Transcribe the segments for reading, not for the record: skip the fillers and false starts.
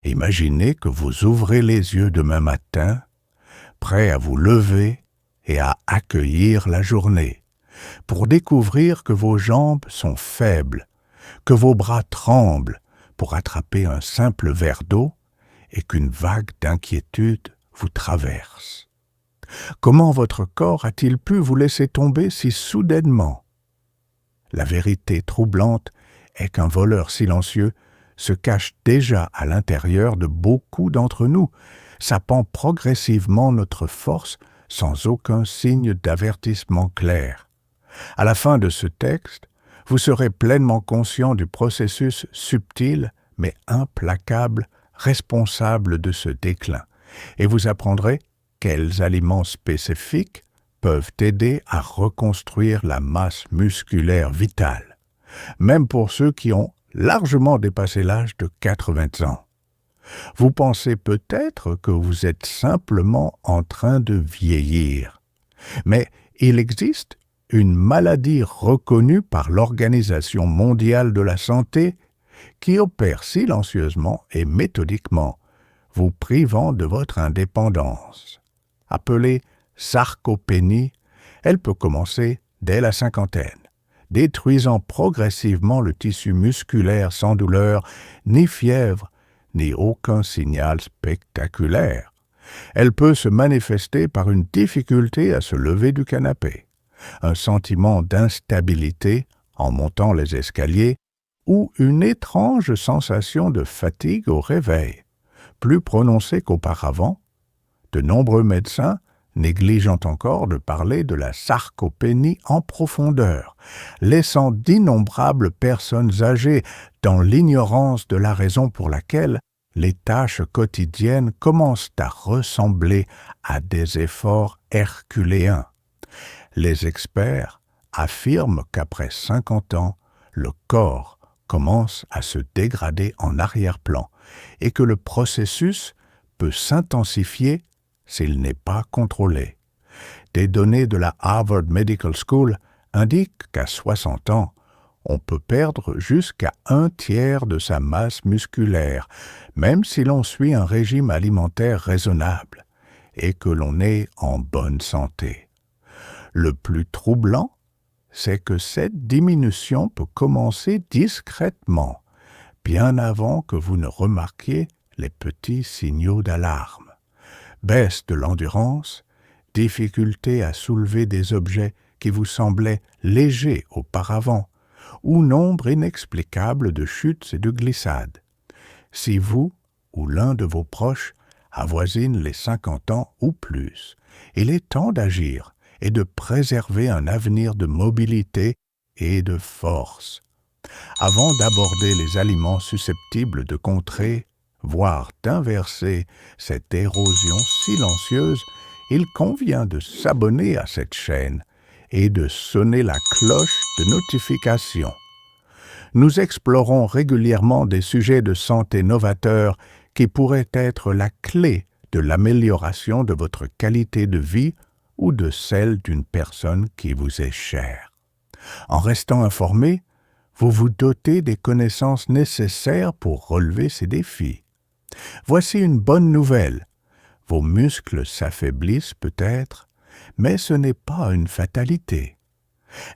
Imaginez que vous ouvrez les yeux demain matin, prêt à vous lever et à accueillir la journée, pour découvrir que vos jambes sont faibles, que vos bras tremblent pour attraper un simple verre d'eau et qu'une vague d'inquiétude vous traverse. Comment votre corps a-t-il pu vous laisser tomber si soudainement? La vérité troublante est qu'un voleur silencieux se cache déjà à l'intérieur de beaucoup d'entre nous, sapant progressivement notre force sans aucun signe d'avertissement clair. À la fin de ce texte, vous serez pleinement conscient du processus subtil mais implacable responsable de ce déclin, et vous apprendrez quels aliments spécifiques peuvent aider à reconstruire la masse musculaire vitale, même pour ceux qui ont largement dépassé l'âge de 80 ans. Vous pensez peut-être que vous êtes simplement en train de vieillir, mais il existe une maladie reconnue par l'Organisation mondiale de la santé qui opère silencieusement et méthodiquement, vous privant de votre indépendance. Appelée sarcopénie, elle peut commencer dès la cinquantaine, détruisant progressivement le tissu musculaire sans douleur, ni fièvre, ni aucun signal spectaculaire. Elle peut se manifester par une difficulté à se lever du canapé, un sentiment d'instabilité en montant les escaliers ou une étrange sensation de fatigue au réveil, plus prononcée qu'auparavant. De nombreux médecins négligeant encore de parler de la sarcopénie en profondeur, laissant d'innombrables personnes âgées dans l'ignorance de la raison pour laquelle les tâches quotidiennes commencent à ressembler à des efforts herculéens. Les experts affirment qu'après 50 ans, le corps commence à se dégrader en arrière-plan et que le processus peut s'intensifier s'il n'est pas contrôlé. Des données de la Harvard Medical School indiquent qu'à 60 ans, on peut perdre jusqu'à 1/3 de sa masse musculaire, même si l'on suit un régime alimentaire raisonnable et que l'on est en bonne santé. Le plus troublant, c'est que cette diminution peut commencer discrètement, bien avant que vous ne remarquiez les petits signaux d'alarme. Baisse de l'endurance, difficulté à soulever des objets qui vous semblaient légers auparavant, ou nombre inexplicable de chutes et de glissades. Si vous ou l'un de vos proches avoisine les 50 ans ou plus, il est temps d'agir et de préserver un avenir de mobilité et de force. Avant d'aborder les aliments susceptibles de contrer, voire d'inverser cette érosion silencieuse, il convient de s'abonner à cette chaîne et de sonner la cloche de notification. Nous explorons régulièrement des sujets de santé novateurs qui pourraient être la clé de l'amélioration de votre qualité de vie ou de celle d'une personne qui vous est chère. En restant informé, vous vous dotez des connaissances nécessaires pour relever ces défis. Voici une bonne nouvelle. Vos muscles s'affaiblissent peut-être, mais ce n'est pas une fatalité.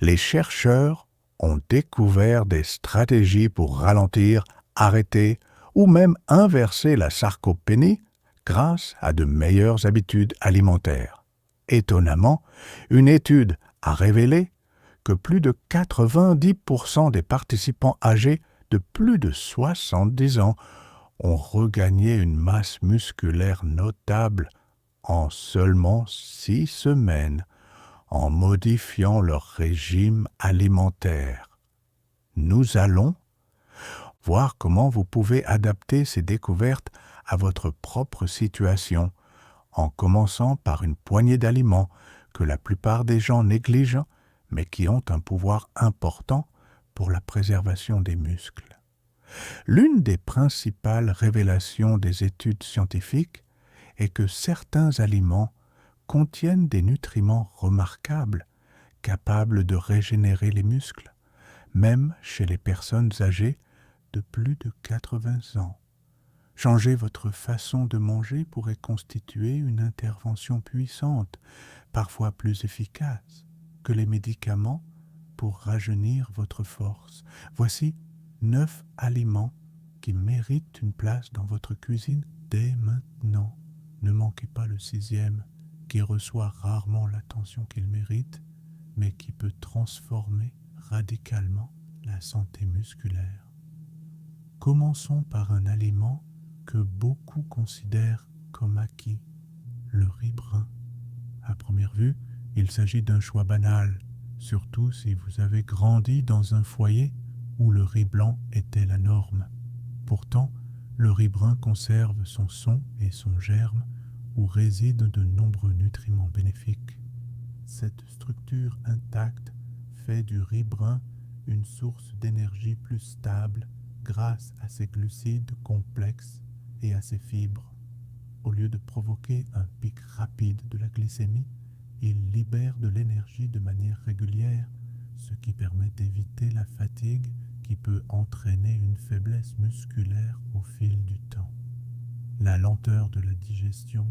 Les chercheurs ont découvert des stratégies pour ralentir, arrêter ou même inverser la sarcopénie grâce à de meilleures habitudes alimentaires. Étonnamment, une étude a révélé que plus de 90% des participants âgés de plus de 70 ans ont regagné une masse musculaire notable en seulement 6 semaines en modifiant leur régime alimentaire. Nous allons voir comment vous pouvez adapter ces découvertes à votre propre situation, en commençant par une poignée d'aliments que la plupart des gens négligent, mais qui ont un pouvoir important pour la préservation des muscles. L'une des principales révélations des études scientifiques est que certains aliments contiennent des nutriments remarquables, capables de régénérer les muscles, même chez les personnes âgées de plus de 80 ans. Changer votre façon de manger pourrait constituer une intervention puissante, parfois plus efficace que les médicaments pour rajeunir votre force. Voici 9 aliments qui méritent une place dans votre cuisine dès maintenant. Ne manquez pas le 6e, qui reçoit rarement l'attention qu'il mérite, mais qui peut transformer radicalement la santé musculaire. Commençons par un aliment que beaucoup considèrent comme acquis, le riz brun. À première vue, il s'agit d'un choix banal, surtout si vous avez grandi dans un foyer où le riz blanc était la norme. Pourtant, le riz brun conserve son son et son germe où résident de nombreux nutriments bénéfiques. Cette structure intacte fait du riz brun une source d'énergie plus stable grâce à ses glucides complexes et à ses fibres. Au lieu de provoquer un pic rapide de la glycémie, il libère de l'énergie de manière régulière, ce qui permet d'éviter la fatigue qui peut entraîner une faiblesse musculaire au fil du temps. La lenteur de la digestion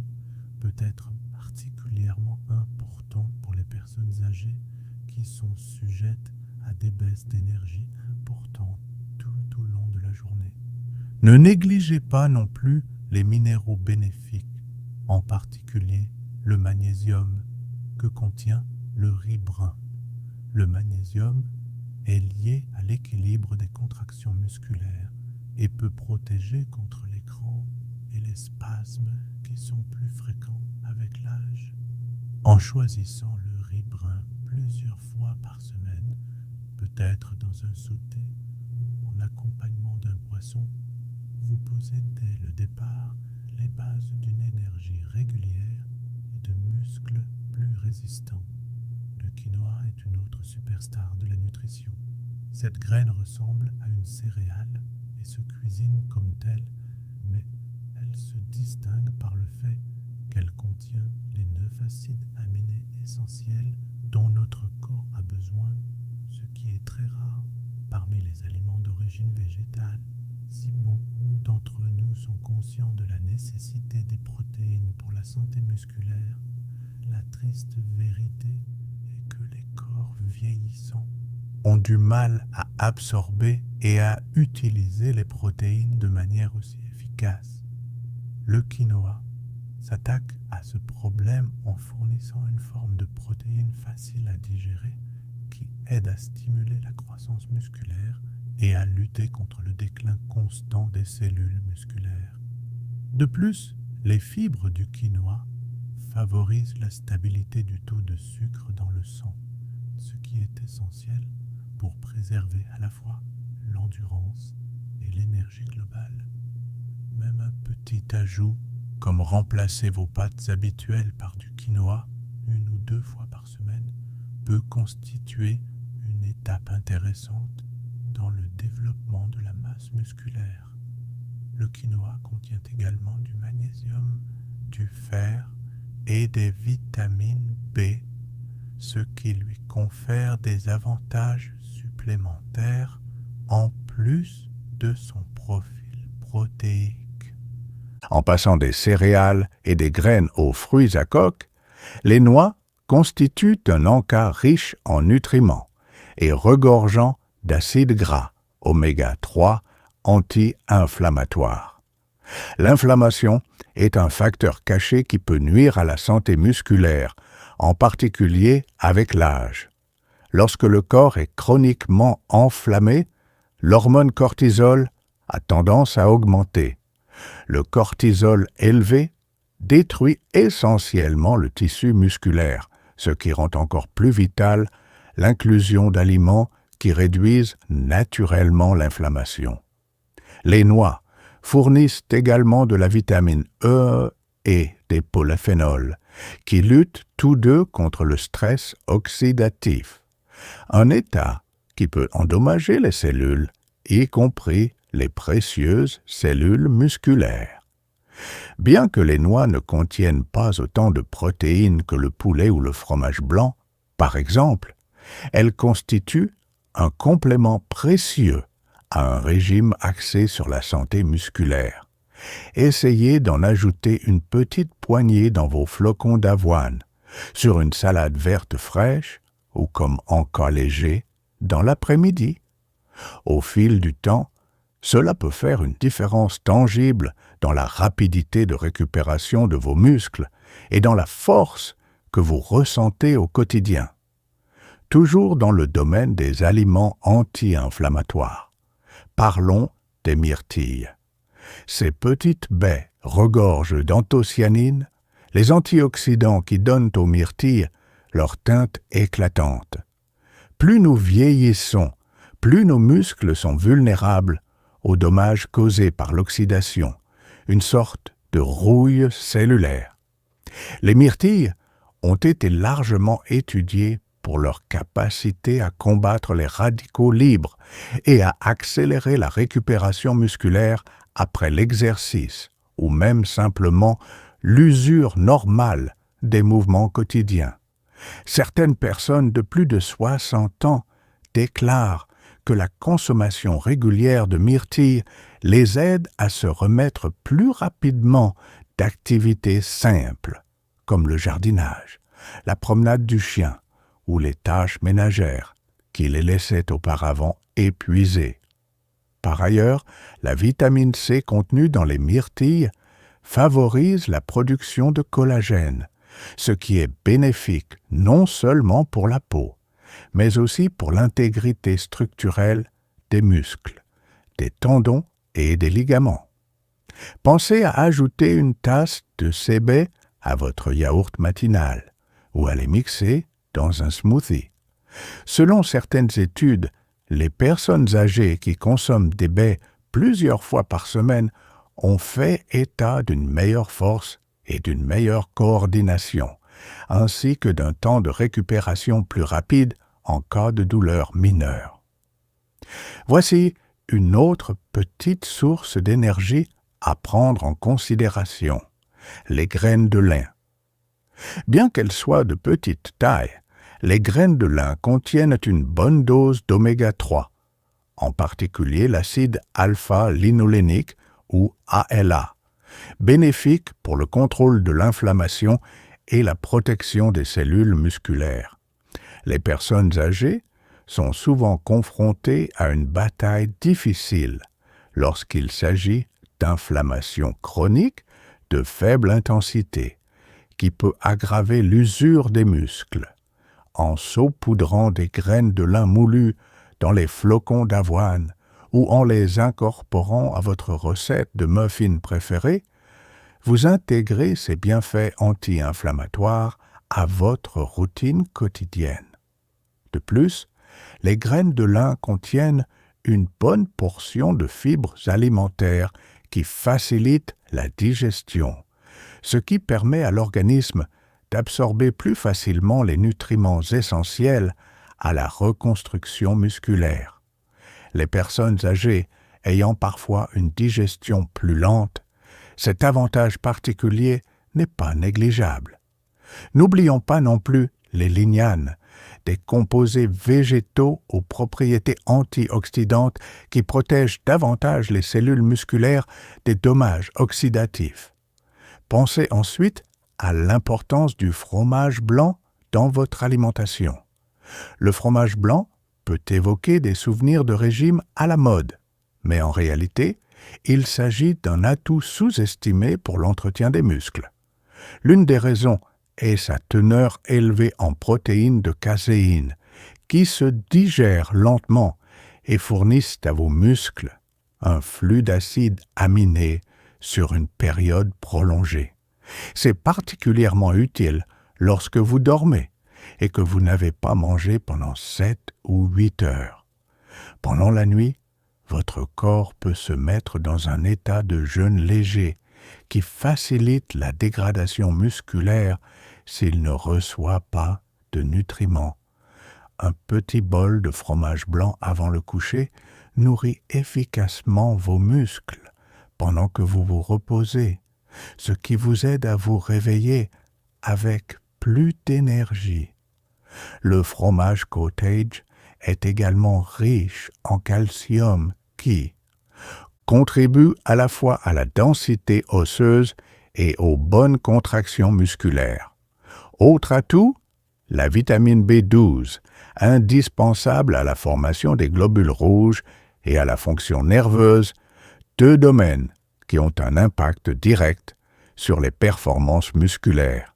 peut être particulièrement importante pour les personnes âgées qui sont sujettes à des baisses d'énergie importantes tout au long de la journée. Ne négligez pas non plus les minéraux bénéfiques, en particulier le magnésium que contient le riz brun. Le magnésium est lié à l'équilibre des contractions musculaires et peut protéger contre les crampes et les spasmes qui sont plus fréquents avec l'âge. En choisissant le riz brun plusieurs fois par semaine, peut-être dans un sauté ou en accompagnement d'un poisson, vous posez dès le départ les bases d'une énergie régulière et de muscles plus résistants. Le quinoa est une autre superstar de la nutrition. Cette graine ressemble à une céréale et se cuisine comme telle, mais elle se distingue par le fait qu'elle contient les 9 acides aminés essentiels dont notre corps a besoin, ce qui est très rare parmi les aliments d'origine végétale. Si beaucoup d'entre nous sont conscients de la nécessité des protéines pour la santé musculaire, la triste vérité est que les corps vieillissants ont du mal à absorber et à utiliser les protéines de manière aussi efficace. Le quinoa s'attaque à ce problème en fournissant une forme de protéine facile à digérer qui aide à stimuler la croissance musculaire et à lutter contre le déclin constant des cellules musculaires. De plus, les fibres du quinoa favorisent la stabilité du taux de sucre dans le sang, ce qui est essentiel pour préserver à la fois l'endurance et l'énergie globale. Même un petit ajout, comme remplacer vos pâtes habituelles par du quinoa 1 ou 2 fois par semaine, peut constituer une étape intéressante dans le développement de la masse musculaire. Le quinoa contient également du magnésium, du fer et des vitamines B, ce qui lui confère des avantages supplémentaires en plus de son profil protéique. En passant des céréales et des graines aux fruits à coque, les noix constituent un encas riche en nutriments et regorgeant d'acides gras, oméga 3, anti-inflammatoires. L'inflammation est un facteur caché qui peut nuire à la santé musculaire, en particulier avec l'âge. Lorsque le corps est chroniquement enflammé, l'hormone cortisol a tendance à augmenter. Le cortisol élevé détruit essentiellement le tissu musculaire, ce qui rend encore plus vital l'inclusion d'aliments qui réduisent naturellement l'inflammation. Les noix fournissent également de la vitamine E et des polyphénols, qui luttent tous deux contre le stress oxydatif, un état qui peut endommager les cellules, y compris les précieuses cellules musculaires. Bien que les noix ne contiennent pas autant de protéines que le poulet ou le fromage blanc, par exemple, elles constituent un complément précieux à un régime axé sur la santé musculaire. Essayez d'en ajouter une petite poignée dans vos flocons d'avoine, sur une salade verte fraîche ou comme encas léger dans l'après-midi. Au fil du temps, cela peut faire une différence tangible dans la rapidité de récupération de vos muscles et dans la force que vous ressentez au quotidien. Toujours dans le domaine des aliments anti-inflammatoires, parlons des myrtilles. Ces petites baies regorgent d'anthocyanines, les antioxydants qui donnent aux myrtilles leur teinte éclatante. Plus nous vieillissons, plus nos muscles sont vulnérables aux dommages causés par l'oxydation, une sorte de rouille cellulaire. Les myrtilles ont été largement étudiées pour leur capacité à combattre les radicaux libres et à accélérer la récupération musculaire après l'exercice ou même simplement l'usure normale des mouvements quotidiens. Certaines personnes de plus de 60 ans déclarent que la consommation régulière de myrtilles les aide à se remettre plus rapidement d'activités simples, comme le jardinage, la promenade du chien ou les tâches ménagères qui les laissaient auparavant épuisées. Par ailleurs, la vitamine C contenue dans les myrtilles favorise la production de collagène, ce qui est bénéfique non seulement pour la peau, mais aussi pour l'intégrité structurelle des muscles, des tendons et des ligaments. Pensez à ajouter une tasse de ces baies à votre yaourt matinal ou à les mixer dans un smoothie. Selon certaines études, les personnes âgées qui consomment des baies plusieurs fois par semaine ont fait état d'une meilleure force et d'une meilleure coordination, ainsi que d'un temps de récupération plus rapide en cas de douleur mineure. Voici une autre petite source d'énergie à prendre en considération, les graines de lin. Bien qu'elles soient de petite taille, les graines de lin contiennent une bonne dose d'oméga 3, en particulier l'acide alpha-linolénique ou ALA, bénéfique pour le contrôle de l'inflammation et la protection des cellules musculaires. Les personnes âgées sont souvent confrontées à une bataille difficile lorsqu'il s'agit d'inflammation chronique de faible intensité, qui peut aggraver l'usure des muscles. En saupoudrant des graines de lin moulues dans les flocons d'avoine ou en les incorporant à votre recette de muffins préférée, vous intégrez ces bienfaits anti-inflammatoires à votre routine quotidienne. De plus, les graines de lin contiennent une bonne portion de fibres alimentaires qui facilitent la digestion, ce qui permet à l'organisme d'absorber plus facilement les nutriments essentiels à la reconstruction musculaire. Les personnes âgées ayant parfois une digestion plus lente, cet avantage particulier n'est pas négligeable. N'oublions pas non plus les lignanes, des composés végétaux aux propriétés antioxydantes qui protègent davantage les cellules musculaires des dommages oxydatifs. Pensez ensuite à l'importance du fromage blanc dans votre alimentation. Le fromage blanc peut évoquer des souvenirs de régime à la mode, mais en réalité, il s'agit d'un atout sous-estimé pour l'entretien des muscles. L'une des raisons est sa teneur élevée en protéines de caséine, qui se digèrent lentement et fournissent à vos muscles un flux d'acides aminés sur une période prolongée. C'est particulièrement utile lorsque vous dormez et que vous n'avez pas mangé pendant 7 ou 8 heures. Pendant la nuit, votre corps peut se mettre dans un état de jeûne léger qui facilite la dégradation musculaire s'il ne reçoit pas de nutriments. Un petit bol de fromage blanc avant le coucher nourrit efficacement vos muscles pendant que vous vous reposez, ce qui vous aide à vous réveiller avec plus d'énergie. Le fromage cottage est également riche en calcium qui, contribue à la fois à la densité osseuse et aux bonnes contractions musculaires. Autre atout, la vitamine B12, indispensable à la formation des globules rouges et à la fonction nerveuse, deux domaines qui ont un impact direct sur les performances musculaires.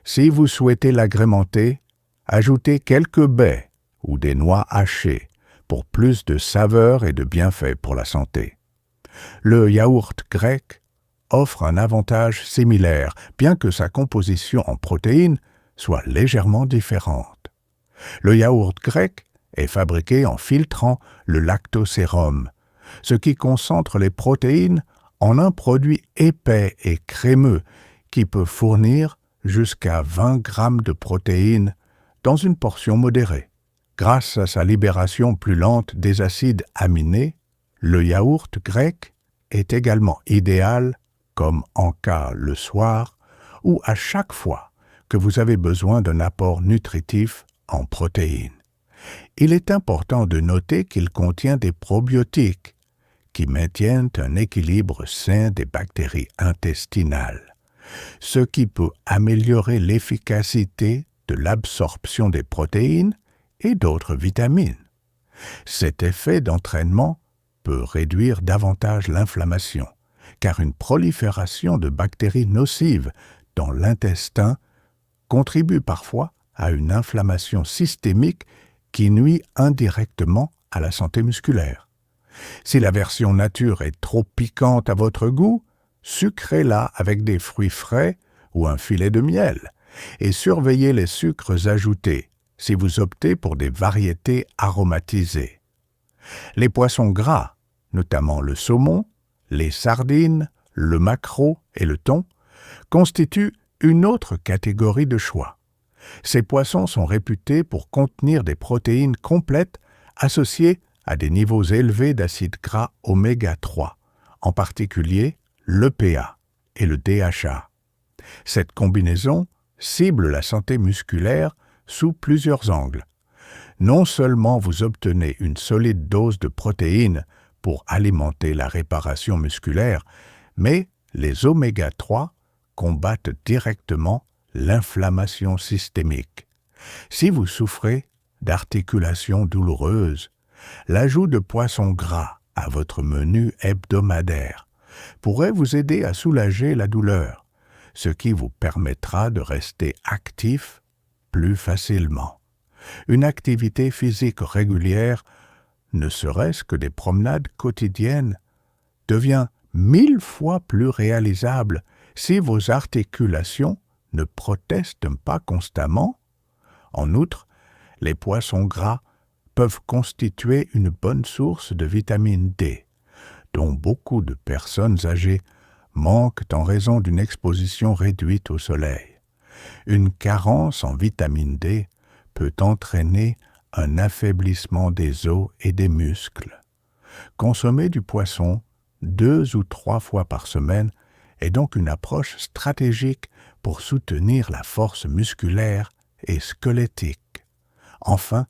Si vous souhaitez l'agrémenter, ajoutez quelques baies ou des noix hachées pour plus de saveur et de bienfaits pour la santé. Le yaourt grec offre un avantage similaire, bien que sa composition en protéines soit légèrement différente. Le yaourt grec est fabriqué en filtrant le lactosérum, ce qui concentre les protéines en un produit épais et crémeux qui peut fournir jusqu'à 20 grammes de protéines dans une portion modérée. Grâce à sa libération plus lente des acides aminés, le yaourt grec est également idéal comme en cas le soir ou à chaque fois que vous avez besoin d'un apport nutritif en protéines. Il est important de noter qu'il contient des probiotiques qui maintiennent un équilibre sain des bactéries intestinales, ce qui peut améliorer l'efficacité de l'absorption des protéines et d'autres vitamines. Cet effet d'entraînement peut réduire davantage l'inflammation, car une prolifération de bactéries nocives dans l'intestin contribue parfois à une inflammation systémique qui nuit indirectement à la santé musculaire. Si la version nature est trop piquante à votre goût, sucrez-la avec des fruits frais ou un filet de miel, et surveillez les sucres ajoutés si vous optez pour des variétés aromatisées. Les poissons gras, notamment le saumon, les sardines, le maquereau et le thon, constituent une autre catégorie de choix. Ces poissons sont réputés pour contenir des protéines complètes associées à des niveaux élevés d'acides gras oméga 3, en particulier l'EPA et le DHA. Cette combinaison cible la santé musculaire sous plusieurs angles. Non seulement vous obtenez une solide dose de protéines pour alimenter la réparation musculaire, mais les oméga 3 combattent directement l'inflammation systémique. Si vous souffrez d'articulations douloureuses, l'ajout de poissons gras à votre menu hebdomadaire pourrait vous aider à soulager la douleur, ce qui vous permettra de rester actif plus facilement. Une activité physique régulière, ne serait-ce que des promenades quotidiennes, devient 1000 fois plus réalisable si vos articulations ne protestent pas constamment. En outre, les poissons gras peuvent constituer une bonne source de vitamine D, dont beaucoup de personnes âgées manquent en raison d'une exposition réduite au soleil. Une carence en vitamine D peut entraîner un affaiblissement des os et des muscles. Consommer du poisson 2 ou 3 fois par semaine est donc une approche stratégique pour soutenir la force musculaire et squelettique. Enfin,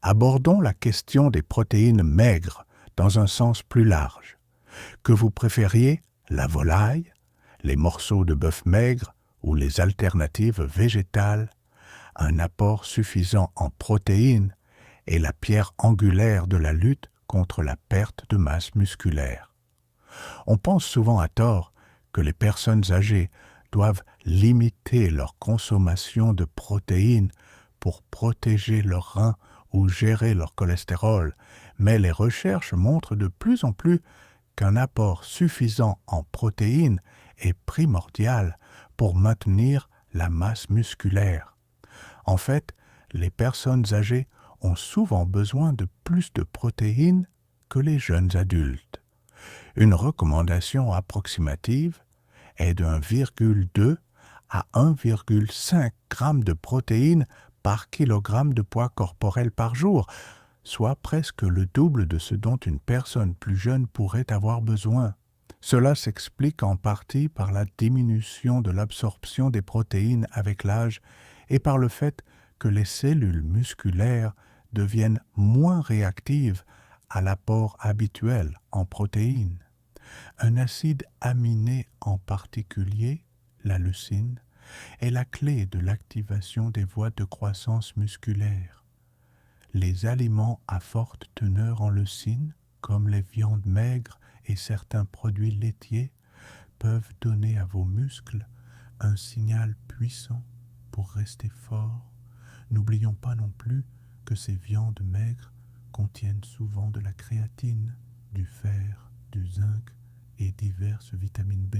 abordons la question des protéines maigres dans un sens plus large. Que vous préfériez la volaille, les morceaux de bœuf maigre ou les alternatives végétales, un apport suffisant en protéines est la pierre angulaire de la lutte contre la perte de masse musculaire. On pense souvent à tort que les personnes âgées doivent limiter leur consommation de protéines pour protéger leurs reins ou gérer leur cholestérol, mais les recherches montrent de plus en plus qu'un apport suffisant en protéines est primordial pour maintenir la masse musculaire. En fait, les personnes âgées ont souvent besoin de plus de protéines que les jeunes adultes. Une recommandation approximative est de 1,2 à 1,5 g de protéines par kilogramme de poids corporel par jour, soit presque le double de ce dont une personne plus jeune pourrait avoir besoin. Cela s'explique en partie par la diminution de l'absorption des protéines avec l'âge et par le fait que les cellules musculaires deviennent moins réactives à l'apport habituel en protéines. Un acide aminé en particulier, la leucine, est la clé de l'activation des voies de croissance musculaire. Les aliments à forte teneur en leucine, comme les viandes maigres et certains produits laitiers, peuvent donner à vos muscles un signal puissant pour rester forts. N'oublions pas non plus que ces viandes maigres contiennent souvent de la créatine, du fer, du zinc et diverses vitamines B.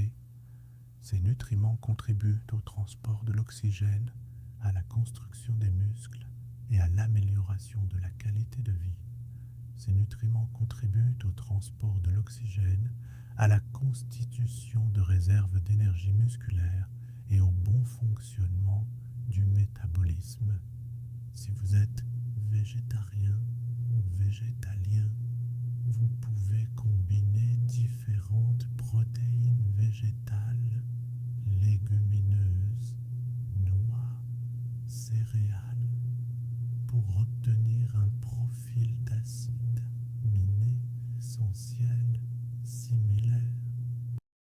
Ces nutriments contribuent au transport de l'oxygène, à la construction des muscles et à l'amélioration de la qualité de vie. Ces nutriments contribuent au transport de l'oxygène, à la constitution de réserves d'énergie musculaire et au bon fonctionnement du métabolisme. Si vous êtes végétarien ou végétalien, vous pouvez combiner différentes protéines végétales, légumineuses, noix, céréales, pour obtenir un profil d'acides minés essentiels